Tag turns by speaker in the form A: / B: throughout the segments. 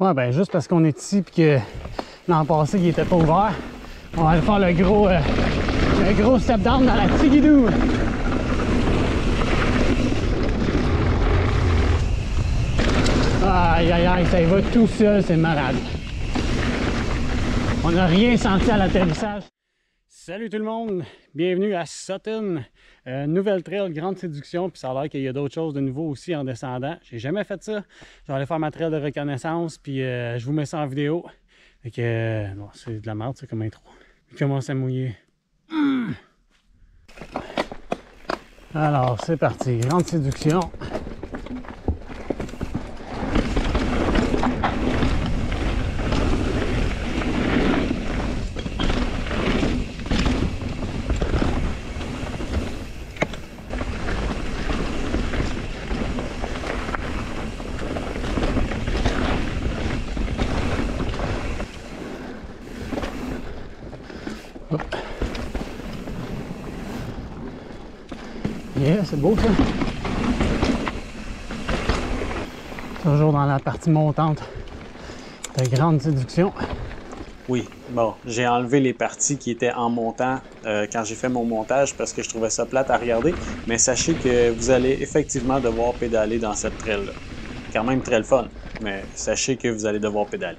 A: Ouais, ben juste parce qu'on est ici et que l'an passé, il était pas ouvert, on va aller faire le gros step down dans la Tigidou. Aïe, aïe, aïe, ça y va tout seul, c'est malade. On n'a rien senti à l'atterrissage. Salut tout le monde, bienvenue à Sutton, nouvelle trail Grande Séduction, puis ça a l'air qu'il y a d'autres choses de nouveau aussi en descendant. J'ai jamais fait ça, je vais aller faire ma trail de reconnaissance, puis je vous mets ça en vidéo. Fait que, bon, c'est de la merde ça comme intro. Il commence à mouiller. Alors, c'est parti, Grande Séduction. Yeah, c'est beau ça. Toujours dans la partie montante de Grande Séduction.
B: Oui, bon, j'ai enlevé les parties qui étaient en montant quand j'ai fait mon montage parce que je trouvais ça plate à regarder. Mais sachez que vous allez effectivement devoir pédaler dans cette trail-là. Quand même très le fun, mais sachez que vous allez devoir pédaler.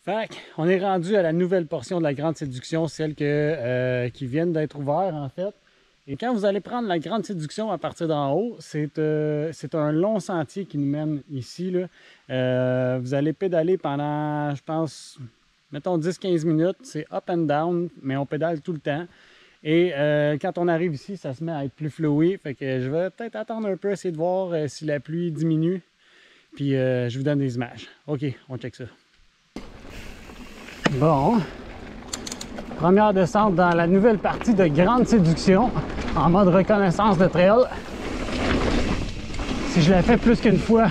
A: Fait on est rendu à la nouvelle portion de la Grande Séduction, celle qui vient d'être ouverte en fait. Et quand vous allez prendre la Grande Séduction à partir d'en haut, c'est un long sentier qui nous mène ici, là. Vous allez pédaler pendant, je pense, mettons 10-15 minutes. C'est up and down, mais on pédale tout le temps. Et quand on arrive ici, ça se met à être plus floué. Fait que je vais peut-être attendre un peu, essayer de voir si la pluie diminue. Puis je vous donne des images. OK, on check ça. Bon, première descente dans la nouvelle partie de Grande Séduction en mode reconnaissance de trail. Si je la fais plus qu'une fois,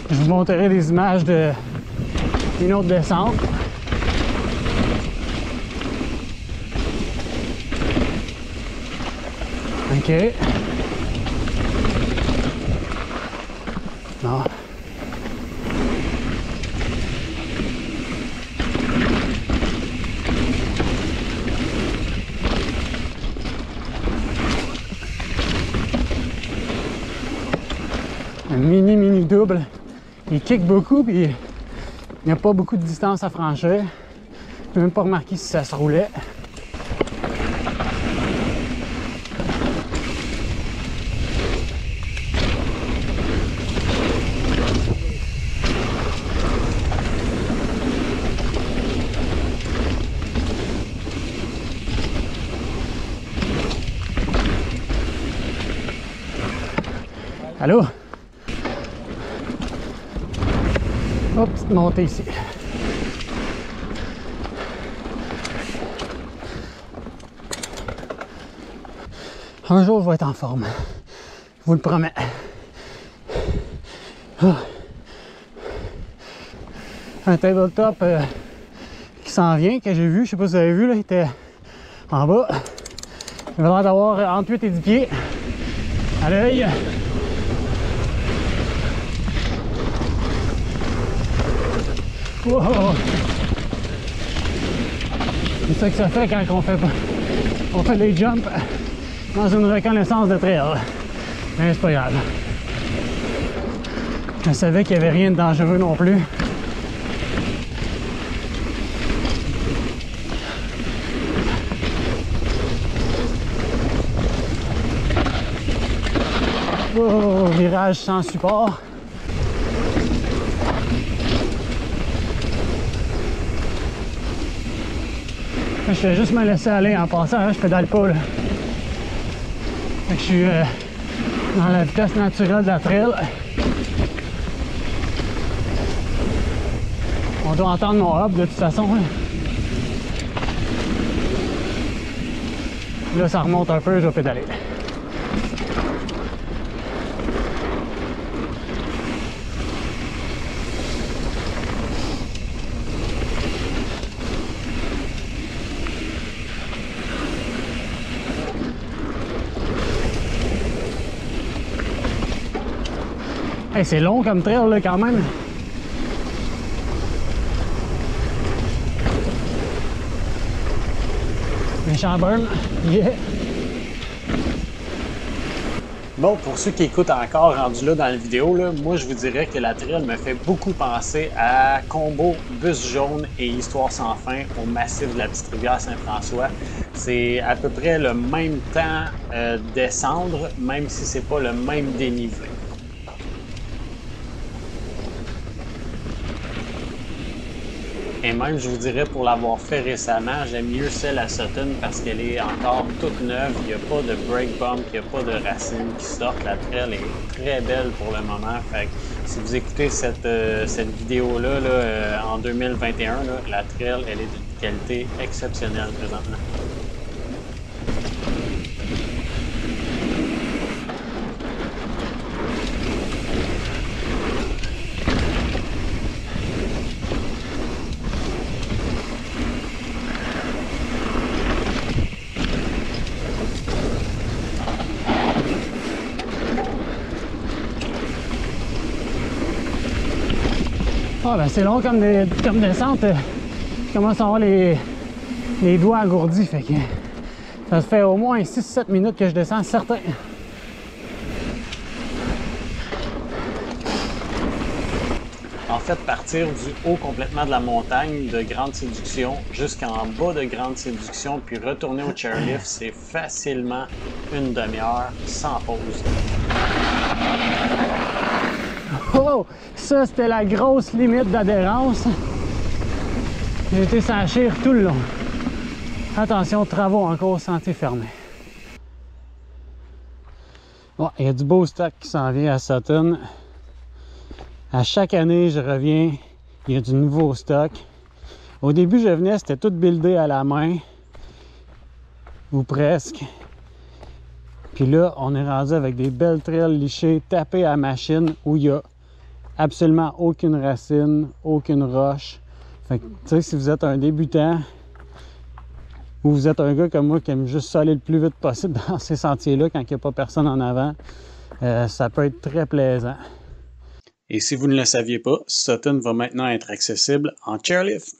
A: je vous montrerai des images d'une autre descente. OK. Non. Un mini double. Il kick beaucoup puis il n'y a pas beaucoup de distance à franchir. Je n'ai même pas remarqué si ça se roulait. Allô? Hop, petite montée ici. Un jour, je vais être en forme. Je vous le promets. Un tabletop qui s'en vient, que j'ai vu, je sais pas si vous avez vu, là, il était en bas. Il avait l'air d'avoir entre 8 et 10 pieds. À l'œil. Wow. C'est ça que ça fait quand on fait des jumps dans une reconnaissance de trail. Mais c'est pas grave. Je savais qu'il n'y avait rien de dangereux non plus. Oh, virage sans support. Je fais juste me laisser aller en passant, hein, je pédale pas là. Fait que je suis dans la vitesse naturelle de la trail. On doit entendre mon hub de toute façon. Hein. Là, ça remonte un peu, je vais pédaler. Hey, c'est long comme trail là, quand même. Méchant burn. Yeah.
B: Bon, pour ceux qui écoutent encore rendu là dans la vidéo, là, moi je vous dirais que la trail me fait beaucoup penser à Combo, Bus Jaune et Histoire sans fin au massif de la Petite Rivière Saint-François. C'est à peu près le même temps descendre, même si c'est pas le même dénivelé. Et même, je vous dirais, pour l'avoir fait récemment, j'aime mieux celle à Sutton parce qu'elle est encore toute neuve. Il n'y a pas de break bump, il n'y a pas de racines qui sortent. La trail est très belle pour le moment. Fait que si vous écoutez cette vidéo-là en 2021, là, la trail, elle est d'une qualité exceptionnelle présentement.
A: Ah ben c'est long comme descente. Je commence à avoir les doigts engourdis. Fait que ça se fait au moins 6-7 minutes que je descends, certain.
B: En fait, partir du haut complètement de la montagne de Grande Séduction jusqu'en bas de Grande Séduction, puis retourner au chairlift, c'est facilement une demi-heure sans pause.
A: Oh! Ça, c'était la grosse limite d'adhérence. J'ai été sur la chire tout le long. Attention, travaux encore, sentier fermé. Bon, il y a du beau stock qui s'en vient à Sutton. À chaque année, je reviens, il y a du nouveau stock. Au début, je venais, c'était tout buildé à la main, ou presque. Puis là, on est rendu avec des belles trails lichées, tapées à machine, où il y a absolument aucune racine, aucune roche. Fait que, tu sais, si vous êtes un débutant, ou vous êtes un gars comme moi qui aime juste aller le plus vite possible dans ces sentiers-là quand il n'y a pas personne en avant, ça peut être très plaisant.
B: Et si vous ne le saviez pas, Sutton va maintenant être accessible en chairlift.